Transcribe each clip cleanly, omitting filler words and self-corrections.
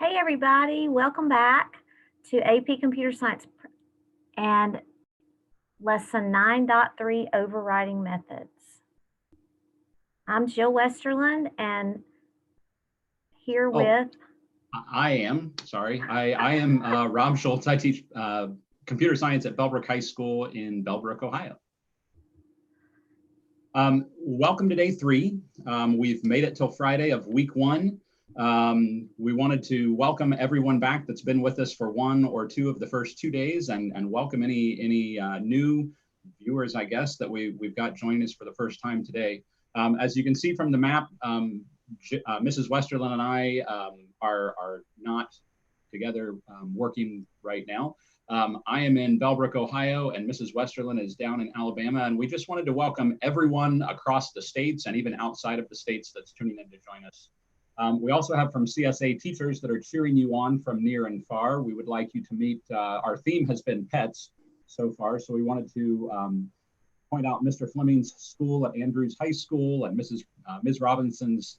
Hey everybody, welcome back to AP Computer Science and Lesson 9.3 Overriding Methods. I'm Jill Westerland and here with... I am Rob Schultz. I teach computer science at Bellbrook High School in Bellbrook, Ohio. Welcome to day 3. We've made it till Friday of week 1. We wanted to welcome everyone back that's been with us for 1 or 2 of the first 2 days, and welcome any new viewers, I guess, that we've got joining us for the first time today. As you can see from the map, Mrs. Westerland and I are not together working right now. I am in Bellbrook, Ohio, and Mrs. Westerland is down in Alabama, and we just wanted to welcome everyone across the states and even outside of the states that's tuning in to join us. We also have from CSA teachers that are cheering you on from near and far. We would like you to meet, our theme has been pets so far, so we wanted to point out Mr. Fleming's school at Andrews High School and Ms. Robinson's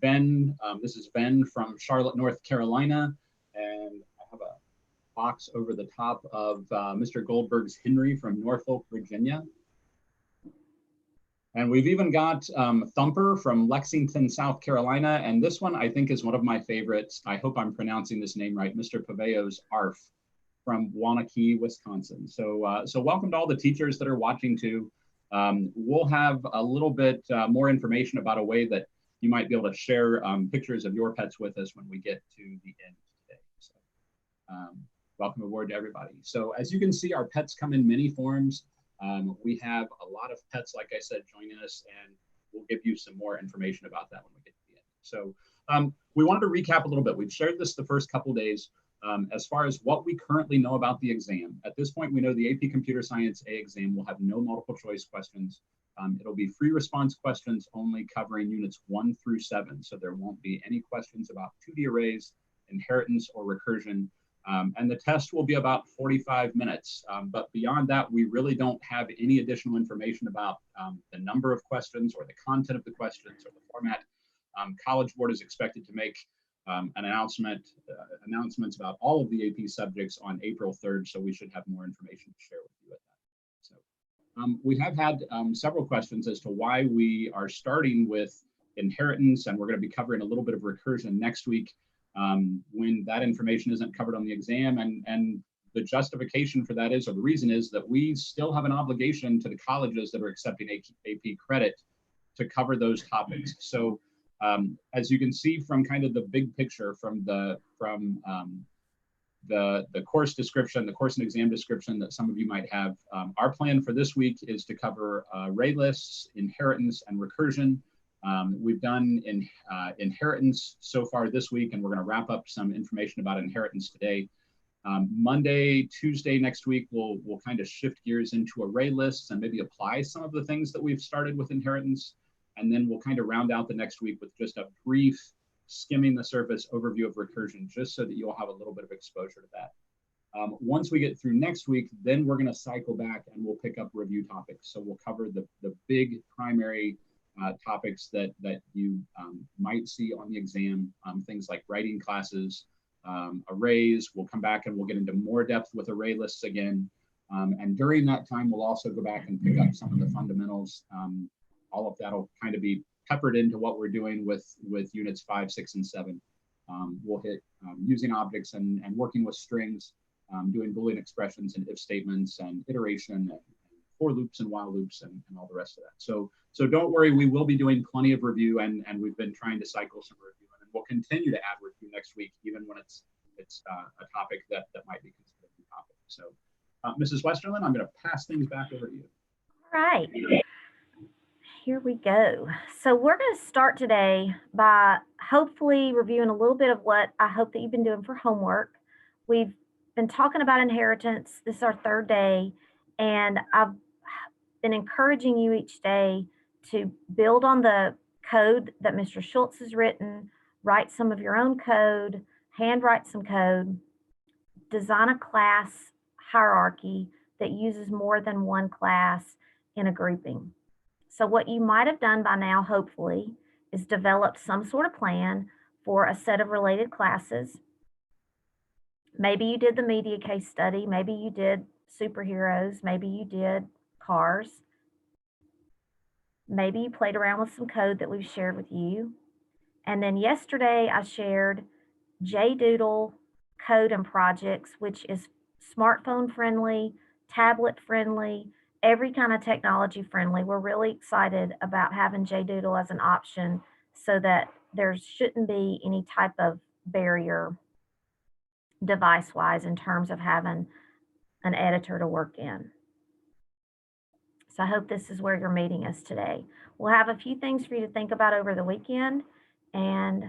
Ben. This is Ben from Charlotte, North Carolina, and I have a box over the top of Mr. Goldberg's Henry from Norfolk, Virginia. And we've even got Thumper from Lexington, South Carolina. And this one I think is one of my favorites. I hope I'm pronouncing this name right. Mr. Paveo's Arf from Waunakee, Wisconsin. So welcome to all the teachers that are watching too. We'll have a little bit more information about a way that you might be able to share pictures of your pets with us when we get to the end today. So welcome aboard to everybody. So as you can see, our pets come in many forms. We have a lot of pets, like I said, joining us, and we'll give you some more information about that when we get to the end. So we wanted to recap a little bit. We've shared this the first couple days as far as what we currently know about the exam. At this point, we know the AP Computer Science A exam will have no multiple choice questions. It'll be free response questions only covering units 1 through 7. So there won't be any questions about 2D arrays, inheritance, or recursion. And the test will be about 45 minutes. But beyond that, we really don't have any additional information about the number of questions or the content of the questions or the format. College Board is expected to make announcements about all of the AP subjects on April 3rd. So we should have more information to share with you at that. So we have had several questions as to why we are starting with inheritance, and we're going to be covering a little bit of recursion next week. When that information isn't covered on the exam, and the justification for that is, or the reason is, that we still have an obligation to the colleges that are accepting AP credit to cover those topics. So as you can see from kind of the big picture from the course description, the course and exam description that some of you might have, our plan for this week is to cover array lists, inheritance, and recursion. We've done inheritance so far this week, and we're going to wrap up some information about inheritance today. Monday, Tuesday next week, we'll kind of shift gears into array lists and maybe apply some of the things that we've started with inheritance. And then we'll kind of round out the next week with just a brief skimming the surface overview of recursion, just so that you'll have a little bit of exposure to that. Once we get through next week, then we're going to cycle back and we'll pick up review topics. So we'll cover the big primary topics that you might see on the exam, things like writing classes, arrays. We'll come back and we'll get into more depth with array lists again. And during that time, we'll also go back and pick up some of the fundamentals. All of that will kind of be peppered into what we're doing with units 5, 6, and 7. We'll hit using objects and working with strings, doing Boolean expressions and if statements and iteration and for loops and while loops and all the rest of that. So don't worry, we will be doing plenty of review, and we've been trying to cycle some review, and we'll continue to add review next week, even when it's a topic that might be considered a topic. So Mrs. Westerland, I'm going to pass things back over to you. All right, here we go. So we're going to start today by hopefully reviewing a little bit of what I hope that you've been doing for homework. We've been talking about inheritance. This is our 3rd day, and I've been encouraging you each day to build on the code that Mr. Schultz has written, write some of your own code, handwrite some code, design a class hierarchy that uses more than one class in a grouping. So what you might have done by now, hopefully, is develop some sort of plan for a set of related classes. Maybe you did the media case study, maybe you did superheroes, maybe you did cars. Maybe you played around with some code that we've shared with you. And then yesterday I shared JDoodle code and projects, which is smartphone friendly, tablet friendly, every kind of technology friendly. We're really excited about having JDoodle as an option so that there shouldn't be any type of barrier device wise in terms of having an editor to work in. So I hope this is where you're meeting us today. We'll have a few things for you to think about over the weekend, and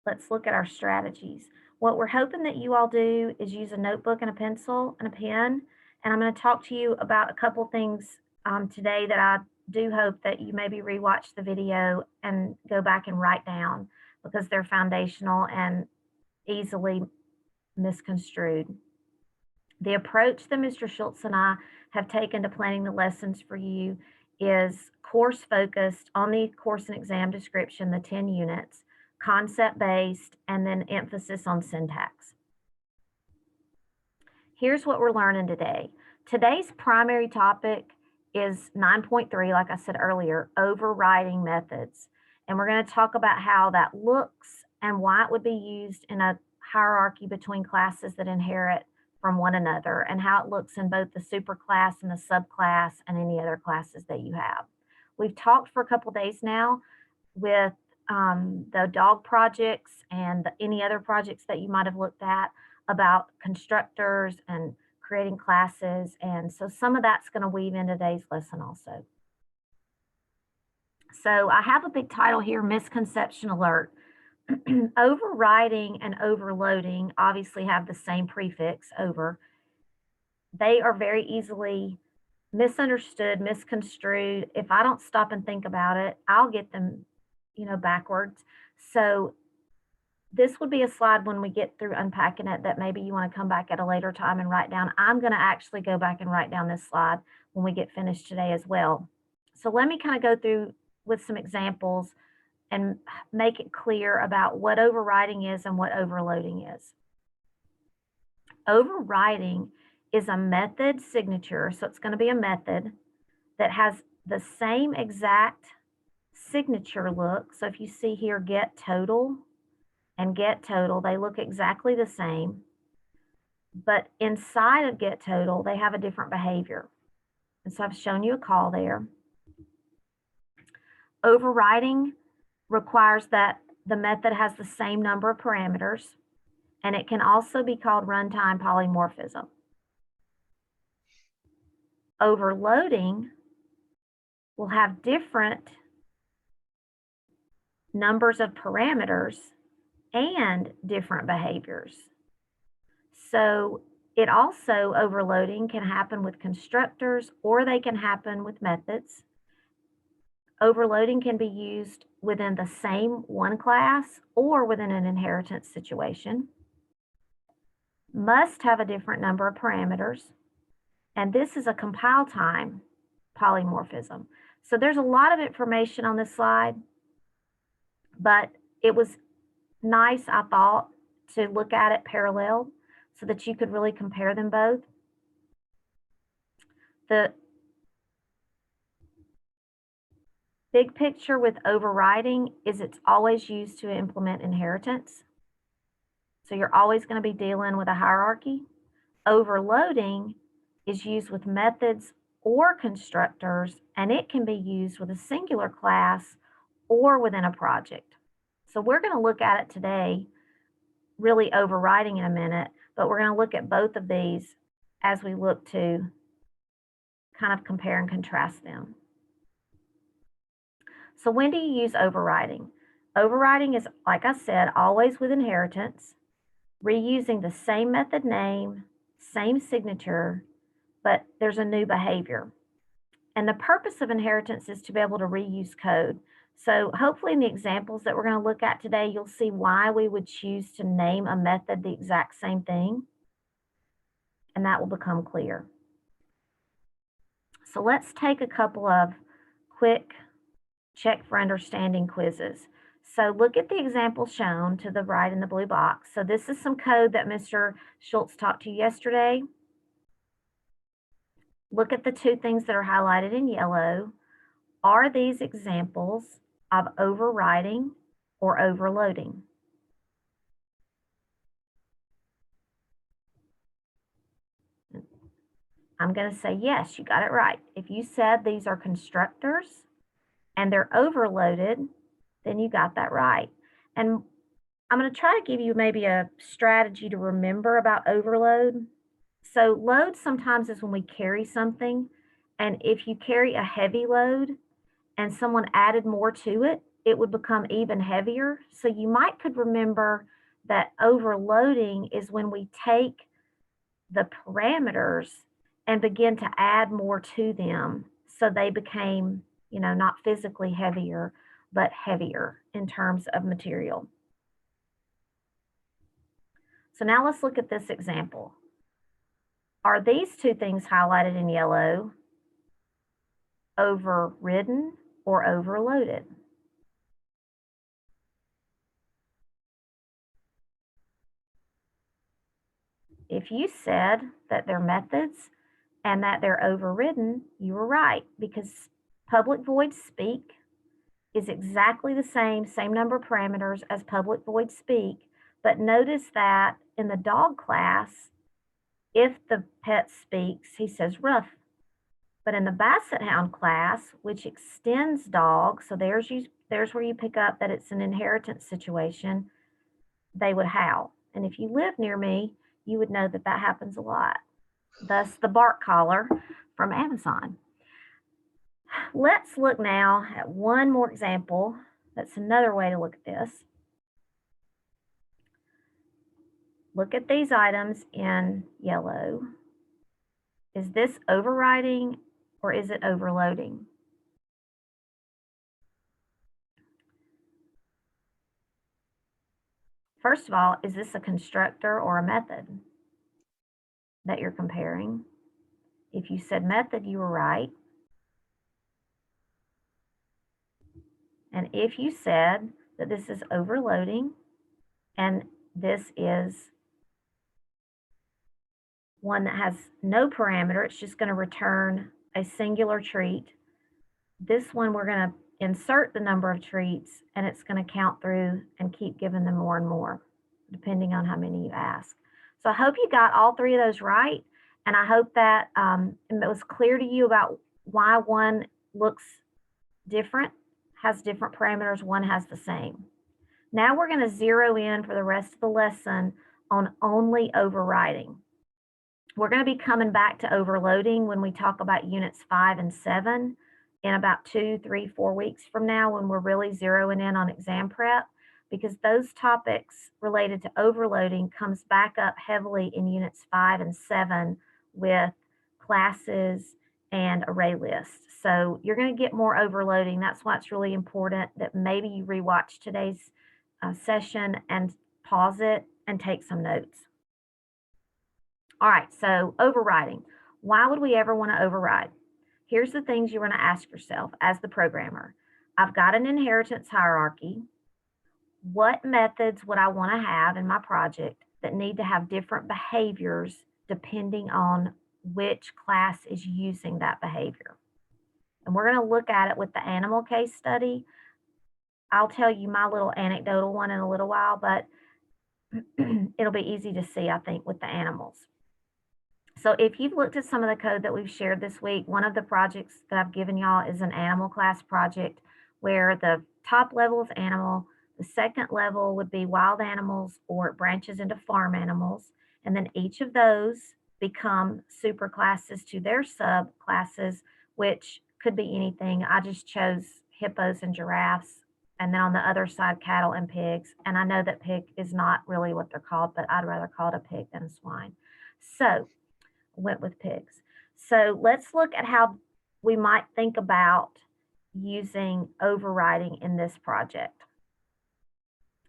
let's look at our strategies. What we're hoping that you all do is use a notebook and a pencil and a pen. And I'm going to talk to you about a couple things today that I do hope that you maybe rewatch the video and go back and write down because they're foundational and easily misconstrued. The approach that Mr. Schultz and I have taken to planning the lessons for you is course focused on the course and exam description, the 10 units, concept based, and then emphasis on syntax. Here's what we're learning today. Today's primary topic is 9.3, like I said earlier, overriding methods. And we're going to talk about how that looks and why it would be used in a hierarchy between classes that inherit from one another, and how it looks in both the superclass and the subclass and any other classes that you have. We've talked for a couple days now with the dog projects and any other projects that you might have looked at about constructors and creating classes. And so some of that's going to weave in today's lesson also. So I have a big title here, Misconception Alert. Overriding and overloading obviously have the same prefix, over. They are very easily misunderstood, misconstrued. If I don't stop and think about it, I'll get them, backwards. So this would be a slide when we get through unpacking it that maybe you want to come back at a later time and write down. I'm going to actually go back and write down this slide when we get finished today as well. So let me kind of go through with some examples and make it clear about what overriding is and what overloading is. Overriding is a method signature, so it's going to be a method that has the same exact signature look. So if you see here get total and get total, they look exactly the same, but inside of get total, they have a different behavior. And so I've shown you a call there. Overriding requires that the method has the same number of parameters, and it can also be called runtime polymorphism. Overloading will have different numbers of parameters and different behaviors. So it also, overloading can happen with constructors or they can happen with methods. Overloading can be used within the same one class or within an inheritance situation. Must have a different number of parameters. And this is a compile time polymorphism. So there's a lot of information on this slide, but it was nice, I thought, to look at it parallel so that you could really compare them both. The big picture with overriding is it's always used to implement inheritance. So you're always going to be dealing with a hierarchy. Overloading is used with methods or constructors, and it can be used with a singular class or within a project. So we're going to look at it today, really overriding in a minute, but we're going to look at both of these as we look to kind of compare and contrast them. So when do you use overriding? Overriding is, like I said, always with inheritance, reusing the same method name, same signature, but there's a new behavior. And the purpose of inheritance is to be able to reuse code. So hopefully in the examples that we're going to look at today, you'll see why we would choose to name a method the exact same thing. And that will become clear. So let's take a couple of quick check for understanding quizzes. So look at the example shown to the right in the blue box. So this is some code that Mr. Schultz talked to you yesterday. Look at the two things that are highlighted in yellow. Are these examples of overriding or overloading? I'm going to say yes, you got it right. If you said these are constructors and they're overloaded, then you got that right. And I'm going to try to give you maybe a strategy to remember about overload. So load sometimes is when we carry something, and if you carry a heavy load and someone added more to it, it would become even heavier. So you might could remember that overloading is when we take the parameters and begin to add more to them so they became, not physically heavier, but heavier in terms of material. So now let's look at this example. Are these two things highlighted in yellow overridden or overloaded? If you said that they're methods and that they're overridden, you were right, because public void speak is exactly the same number of parameters as public void speak. But notice that in the dog class, if the pet speaks, he says ruff. But in the basset hound class, which extends dog, so there's where you pick up that it's an inheritance situation, they would howl. And if you live near me, you would know that that happens a lot. Thus the bark collar from Amazon. Let's look now at one more example. That's another way to look at this. Look at these items in yellow. Is this overriding or is it overloading? First of all, is this a constructor or a method that you're comparing? If you said method, you were right. And if you said that this is overloading and this is one that has no parameter, it's just going to return a singular treat. This one, we're going to insert the number of treats and it's going to count through and keep giving them more and more, depending on how many you ask. So I hope you got all three of those right. And I hope that it was clear to you about why one looks different, has different parameters, one has the same. Now we're going to zero in for the rest of the lesson on only overriding. We're going to be coming back to overloading when we talk about units 5 and 7 in about 2, 3, 4 weeks from now, when we're really zeroing in on exam prep, because those topics related to overloading comes back up heavily in units 5 and 7 with classes and array lists. So you're going to get more overloading. That's why it's really important that maybe you rewatch today's session and pause it and take some notes. All right, so overriding. Why would we ever want to override? Here's the things you're going to ask yourself as the programmer. I've got an inheritance hierarchy. What methods would I want to have in my project that need to have different behaviors depending on which class is using that behavior? And we're going to look at it with the animal case study. I'll tell you my little anecdotal one in a little while, but it'll be easy to see, I think, with the animals. So if you've looked at some of the code that we've shared this week, one of the projects that I've given y'all is an animal class project where the top level is animal, the second level would be wild animals, or it branches into farm animals. And then each of those become super classes to their subclasses, which could be anything. I just chose hippos and giraffes. And then on the other side, cattle and pigs. And I know that pig is not really what they're called, but I'd rather call it a pig than a swine. So went with pigs. So let's look at how we might think about using overriding in this project.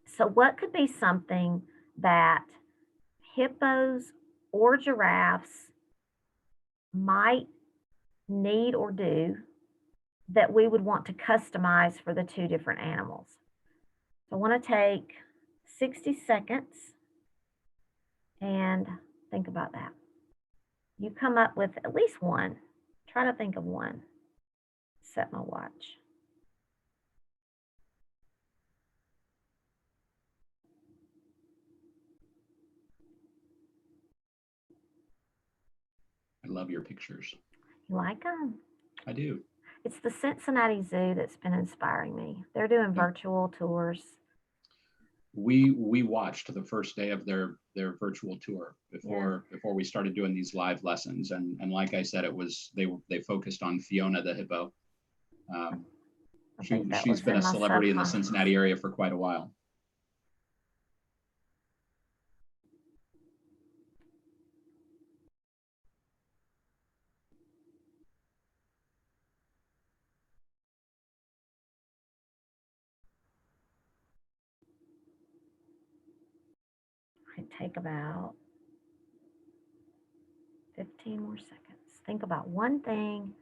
So what could be something that hippos or giraffes might need or do that we would want to customize for the two different animals? So I want to take 60 seconds and think about that. You come up with at least one. Try to think of one. Set my watch. I love your pictures. You like them? I do. It's the Cincinnati Zoo that's been inspiring me. They're doing virtual tours. We watched the first day of their virtual tour before we started doing these live lessons, and like I said, it was they focused on Fiona the hippo. She's been a celebrity in the Cincinnati area for quite a while. I'd take about 15 more seconds. Think about one thing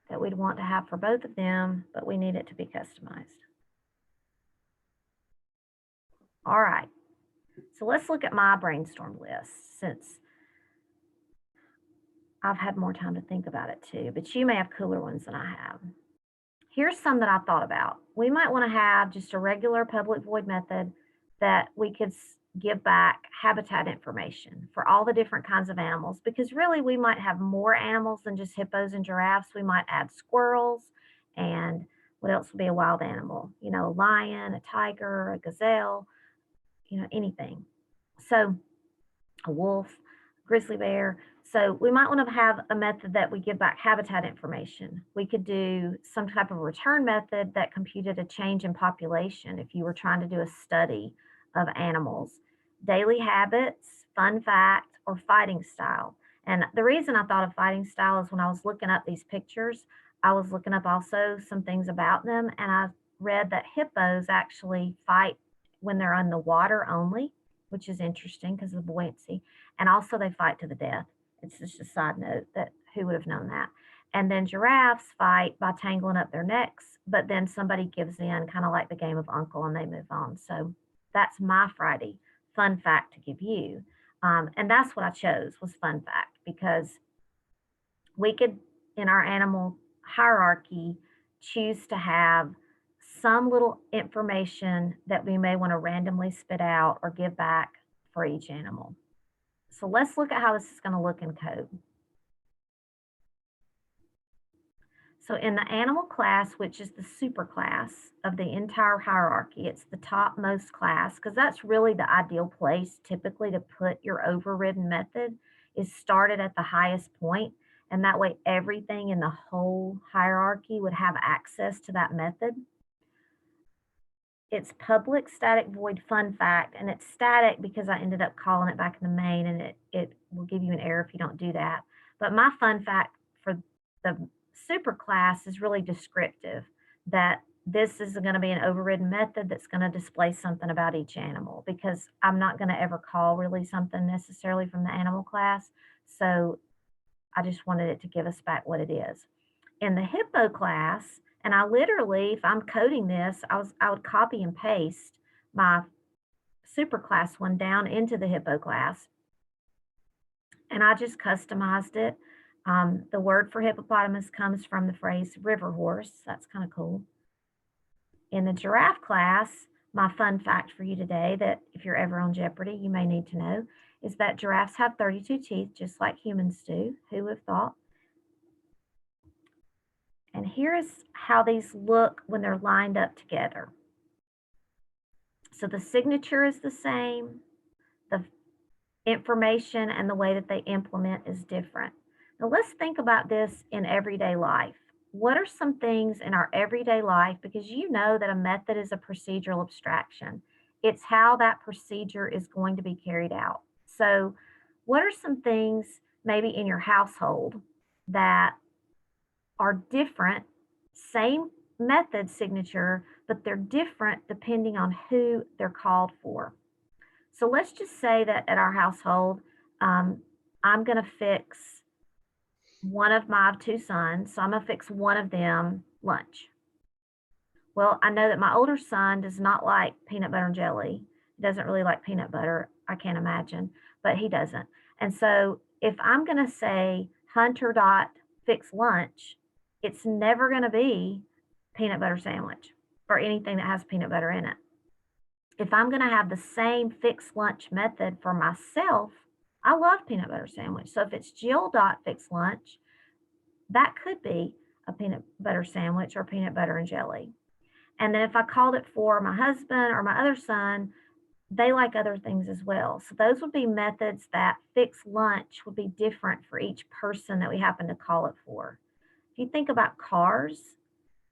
that we'd want to have for both of them, but we need it to be customized. All right, so let's look at my brainstorm list, since I've had more time to think about it too, but you may have cooler ones than I have. Here's some that I thought about. We might want to have just a regular public void method that we could give back habitat information for all the different kinds of animals, because really we might have more animals than just hippos and giraffes. We might add squirrels, and what else would be a wild animal? You know, a lion, a tiger, a gazelle, you know, anything. So a wolf, grizzly bear. So we might want to have a method that we give back habitat information. We could do some type of return method that computed a change in population if you were trying to do a study of animals. Daily habits, fun fact, or fighting style. And the reason I thought of fighting style is when I was looking up these pictures, I was looking up also some things about them, and I read that hippos actually fight when they're on the water only, which is interesting because of the buoyancy. And also they fight to the death. It's just a side note that who would have known that. And then giraffes fight by tangling up their necks, but then somebody gives in, kind of like the game of Uncle, and they move on. So that's my Friday fun fact to give you. And that's what I chose, was fun fact, because we could, in our animal hierarchy, choose to have some little information that we may want to randomly spit out or give back for each animal. So let's look at how this is going to look in code. So in the animal class, which is the superclass of the entire hierarchy, it's the topmost class, because that's really the ideal place typically to put your overridden method, is started at the highest point, and that way everything in the whole hierarchy would have access to that method. It's public static void fun fact, and it's static because I ended up calling it back in the main, and it will give you an error if you don't do that. But my fun fact for the superclass is really descriptive, that this is going to be an overridden method that's going to display something about each animal, because I'm not going to ever call really something necessarily from the animal class. So I just wanted it to give us back what it is. In the hippo class, and I literally, if I'm coding this, I would copy and paste my superclass one down into the hippo class, and I just customized it. The word for hippopotamus comes from the phrase river horse. That's kind of cool. In the giraffe class, my fun fact for you today, that if you're ever on Jeopardy, you may need to know, is that giraffes have 32 teeth, just like humans do. Who would have thought? And here is how these look when they're lined up together. So the signature is the same. The information and the way that they implement is different. Now let's think about this in everyday life. What are some things in our everyday life, because you know that a method is a procedural abstraction. It's how that procedure is going to be carried out. So what are some things maybe in your household that are different, same method signature, but they're different depending on who they're called for? So let's just say that at our household, I'm going to fix one of my two sons. So I'm going to fix one of them lunch. Well, I know that my older son does not like peanut butter and jelly. He doesn't really like peanut butter, I can't imagine, but he doesn't. And so if I'm going to say Hunter dot fix lunch, it's never going to be peanut butter sandwich or anything that has peanut butter in it. If I'm going to have the same fix lunch method for myself, I love peanut butter sandwich. So if it's Jill dot fix lunch, that could be a peanut butter sandwich or peanut butter and jelly. And then if I called it for my husband or my other son, they like other things as well. So those would be methods that fix lunch would be different for each person that we happen to call it for. If you think about cars,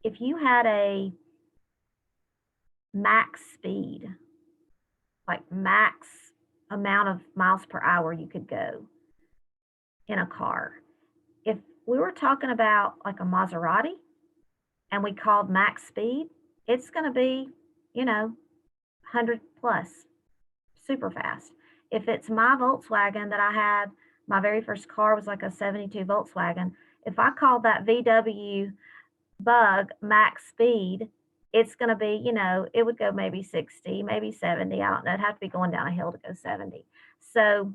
if you had a max speed, like max amount of miles per hour you could go in a car, if we were talking about like a Maserati and we called max speed, it's going to be, 100 plus, super fast. If it's my Volkswagen that I had, my very first car was like a 72 Volkswagen. If I called that VW Bug max speed, it's going to be, it would go maybe 60, maybe 70. I don't know. It'd have to be going down a hill to go 70. So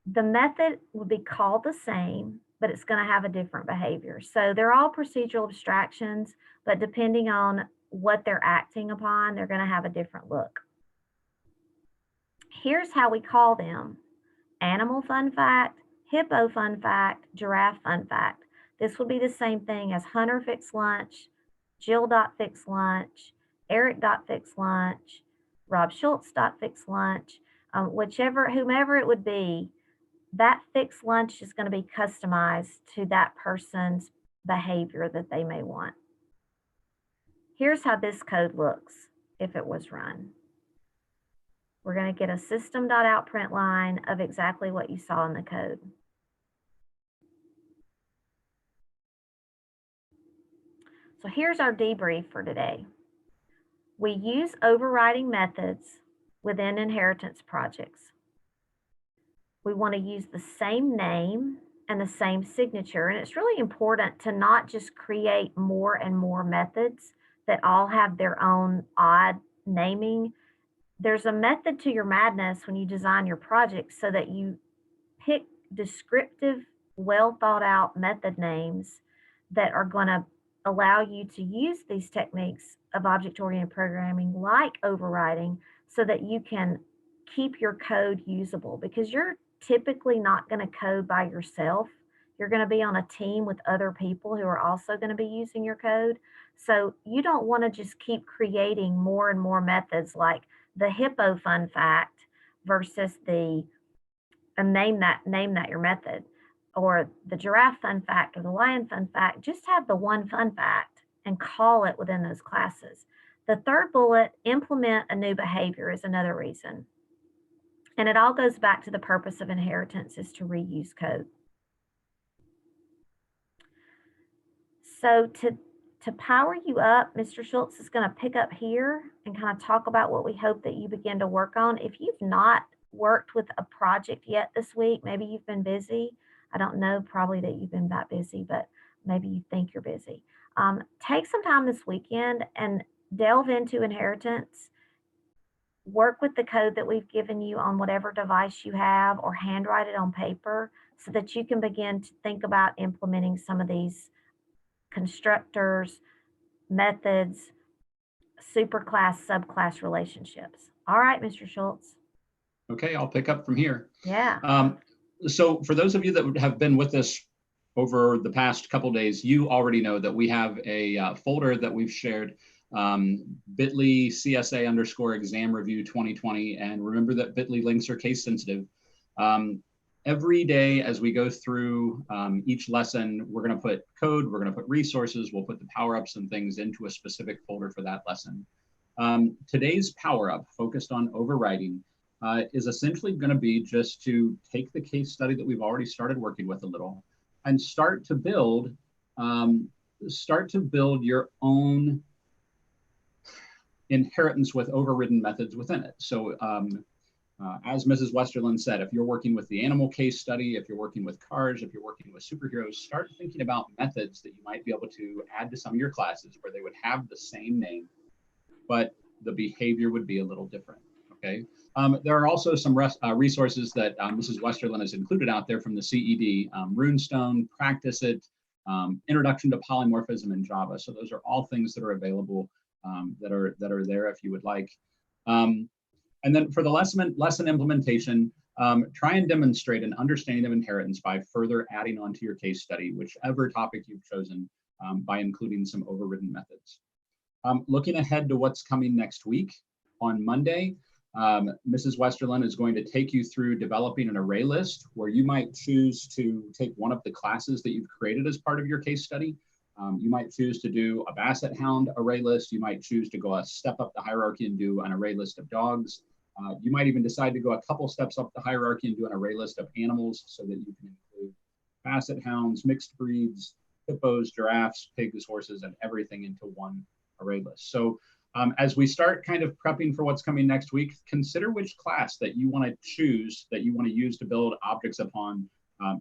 the method would be called the same, but it's going to have a different behavior. So they're all procedural abstractions, but depending on what they're acting upon, they're going to have a different look. Here's how we call them: animal fun fact, hippo fun fact, giraffe fun fact. This would be the same thing as Hunter fix lunch, Jill dot fix lunch, Eric dot fix lunch, Rob Schultz dot fix lunch, whomever it would be. That fixed lunch is going to be customized to that person's behavior that they may want. Here's how this code looks if it was run. We're going to get a system.out print line of exactly what you saw in the code. So here's our debrief for today. We use overriding methods within inheritance projects. We want to use the same name and the same signature. And it's really important to not just create more and more methods that all have their own odd naming. There's a method to your madness when you design your project so that you pick descriptive, well thought out method names that are going to allow you to use these techniques of object-oriented programming like overriding so that you can keep your code usable, because you're typically not going to code by yourself. You're going to be on a team with other people who are also going to be using your code. So you don't want to just keep creating more and more methods like the hippo fun fact versus the name that your method, or the giraffe fun fact or the lion fun fact. Just have the one fun fact and call it within those classes. The third bullet, implement a new behavior, is another reason. And it all goes back to the purpose of inheritance, is to reuse code. So to power you up, Mr. Schultz is going to pick up here and kind of talk about what we hope that you begin to work on. If you've not worked with a project yet this week, maybe you've been busy. I don't know probably that you've been that busy, but maybe you think you're busy. Take some time this weekend and delve into inheritance. Work with the code that we've given you on whatever device you have, or handwrite it on paper so that you can begin to think about implementing some of these constructors, methods, superclass, subclass relationships. All right, Mr. Schultz. Okay, I'll pick up from here. Yeah. So for those of you that have been with us over the past couple days, you already know that we have a folder that we've shared, bit.ly CSA _exam review 2020. And remember that bit.ly links are case sensitive. Every day as we go through each lesson, we're going to put code, we're going to put resources, we'll put the power-ups and things into a specific folder for that lesson. Today's power-up, focused on overriding, is essentially going to be just to take the case study that we've already started working with a little and start to build your own inheritance with overridden methods within it. So As Mrs. Westerlund said, if you're working with the animal case study, if you're working with cars, if you're working with superheroes, start thinking about methods that you might be able to add to some of your classes where they would have the same name, but the behavior would be a little different, okay? There are also some resources that Mrs. Westerlund has included out there from the CED, Runestone, Practice It, Introduction to Polymorphism in Java. So those are all things that are available that are there if you would like. And then for the lesson implementation, try and demonstrate an understanding of inheritance by further adding on to your case study, whichever topic you've chosen, by including some overridden methods. Looking ahead to what's coming next week, on Monday, Mrs. Westerlund is going to take you through developing an array list where you might choose to take one of the classes that you've created as part of your case study. You might choose to do a basset hound array list. You might choose to go a step up the hierarchy and do an array list of dogs. You might even decide to go a couple steps up the hierarchy and do an array list of animals so that you can include basset hounds, mixed breeds, hippos, giraffes, pigs, horses, and everything into one array list. So as we start kind of prepping for what's coming next week, consider which class that you want to choose, that you want to use to build objects upon,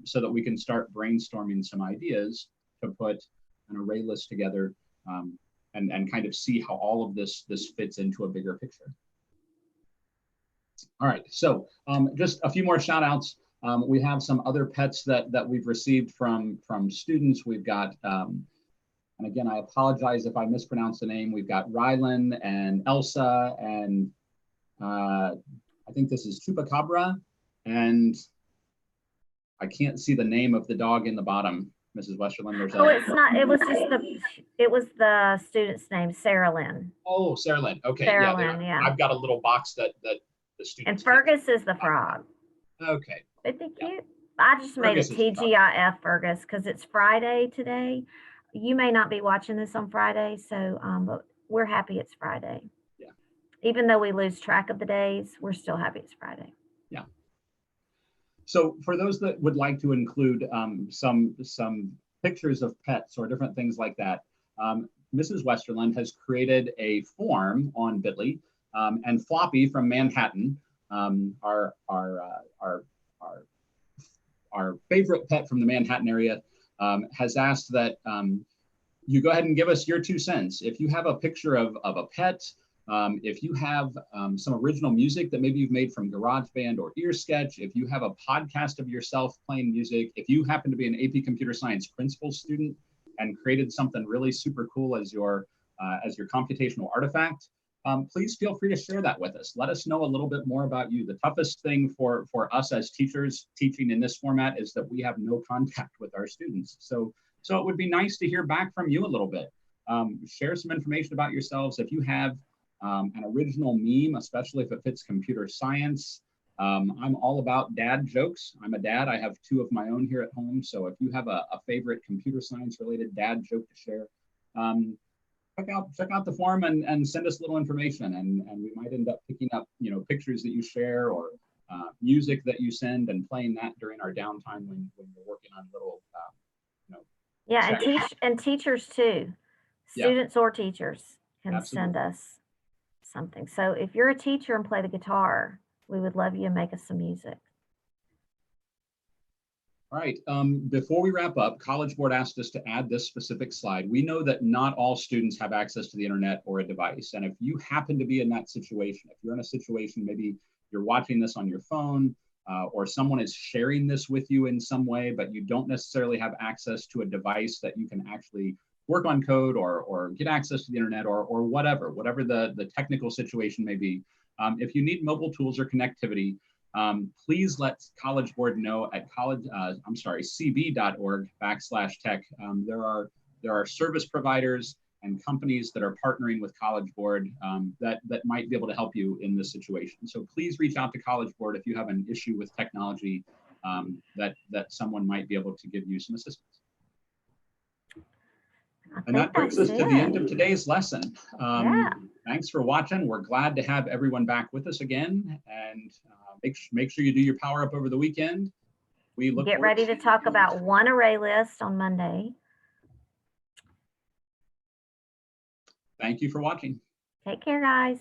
so that we can start brainstorming some ideas to put an array list together, and kind of see how all of this fits into a bigger picture. All right, so just a few more shout outs. We have some other pets that we've received from students. We've got, and again, I apologize if I mispronounce the name. We've got Rylan and Elsa, and I think this is Chupacabra, and I can't see the name of the dog in the bottom, Mrs. Westerlund. Oh, it's not, it was the student's name, Sarah Lynn. Oh, Sarah Lynn, okay. Sarah Lynn, yeah. I've got a little box that the students. And Fergus is the frog. Okay. Isn't it cute? I just made it TGIF Fergus because it's Friday today. You may not be watching this on Friday, so but we're happy it's Friday. Yeah. Even though we lose track of the days, we're still happy it's Friday. Yeah. So for those that would like to include some pictures of pets or different things like that, Mrs. Westerlund has created a form on Bitly, and Floppy from Manhattan, our favorite pet from the Manhattan area, has asked that you go ahead and give us your 2 cents. If you have a picture of a pet, if you have some original music that maybe you've made from GarageBand or EarSketch, if you have a podcast of yourself playing music, if you happen to be an AP Computer Science principal student and created something really super cool as your computational artifact, please feel free to share that with us. Let us know a little bit more about you. The toughest thing for us as teachers teaching in this format is that we have no contact with our students. So it would be nice to hear back from you a little bit. Share some information about yourselves. If you have an original meme, especially if it fits computer science, I'm all about dad jokes. I'm a dad. I have 2 of my own here at home. So if you have a favorite computer science related dad joke to share, check out the form and send us a little information, and we might end up picking up pictures that you share or music that you send and playing that during our downtime when we're working on little yeah, and teachers too, students or teachers can send us something. So if you're a teacher and play the guitar, we would love you to make us some music. All right, before we wrap up, College Board asked us to add this specific slide. We know that not all students have access to the internet or a device. And if you happen to be in that situation, if you're in a situation, maybe you're watching this on your phone, or someone is sharing this with you in some way, but you don't necessarily have access to a device that you can actually work on code or get access to the internet or whatever the technical situation may be. If you need mobile tools or connectivity, please let College Board know at cb.org/tech. There are service providers and companies that are partnering with College Board that might be able to help you in this situation. So please reach out to College Board if you have an issue with technology that someone might be able to give you some assistance. And that brings us to the end of today's lesson. Thanks for watching. We're glad to have everyone back with us again, and make sure you do your power up over the weekend. We look Get ready to talk about one array list on Monday. Thank you for watching. Take care, guys.